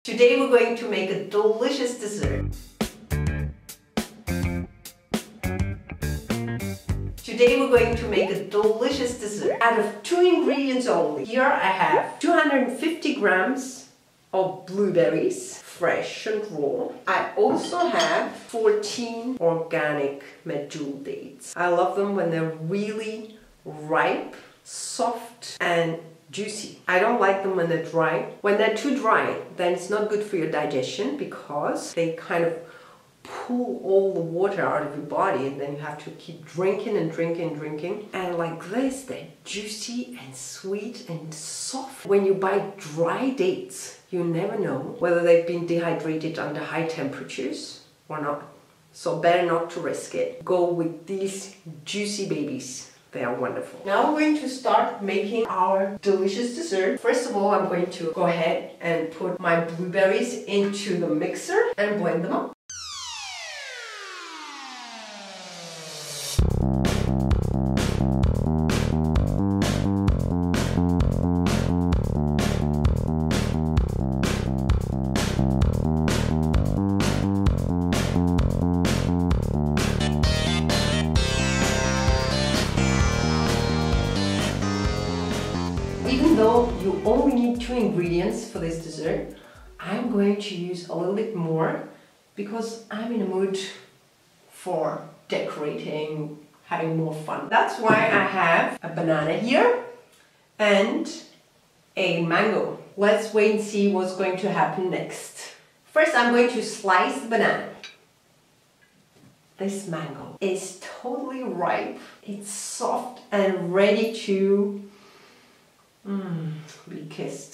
Today we're going to make a delicious dessert. Today we're going to make a delicious dessert out of 2 ingredients only. Here I have 250 grams of blueberries, fresh and raw. I also have 14 organic medjool dates. I love them when they're really ripe, soft and juicy. I don't like them when they're dry. When they're too dry, then it's not good for your digestion because they kind of pull all the water out of your body and then you have to keep drinking and drinking and drinking. And like this, they're juicy and sweet and soft. When you buy dry dates, you never know whether they've been dehydrated under high temperatures or not. So better not to risk it. Go with these juicy babies. They are wonderful. Now we're going to start making our delicious dessert. First of all, I'm going to go ahead and put my blueberries into the mixer and blend them up. Even though you only need 2 ingredients for this dessert, I'm going to use a little bit more because I'm in a mood for decorating, having more fun. That's why I have a banana here and a mango. Let's wait and see what's going to happen next. First, I'm going to slice the banana. This mango is totally ripe. It's soft and ready to be kissed.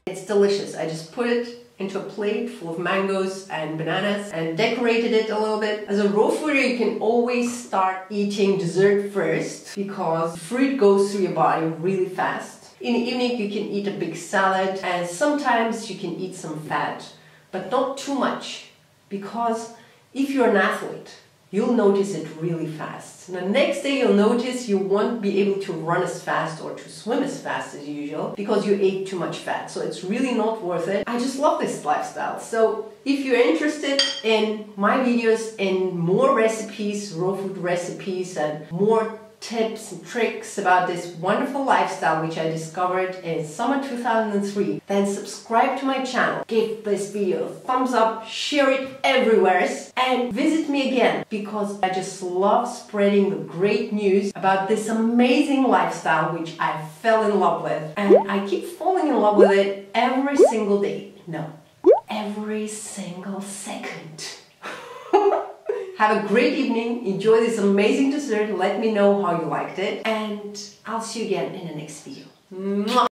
It's delicious. I just put it into a plate full of mangoes and bananas and decorated it a little bit. As a raw fooder, you can always start eating dessert first because fruit goes through your body really fast. In the evening, you can eat a big salad and sometimes you can eat some fat, but not too much because if you're an athlete, you'll notice it really fast. And the next day you'll notice you won't be able to run as fast or to swim as fast as usual because you ate too much fat. So it's really not worth it. I just love this lifestyle. So if you're interested in my videos, in more recipes, raw food recipes and more tips and tricks about this wonderful lifestyle which I discovered in summer 2003, then subscribe to my channel, give this video a thumbs up, share it everywhere and visit me again because I just love spreading the great news about this amazing lifestyle which I fell in love with, and I keep falling in love with it every single day. No, every single second. Have a great evening, enjoy this amazing dessert, let me know how you liked it, and I'll see you again in the next video. Mwah!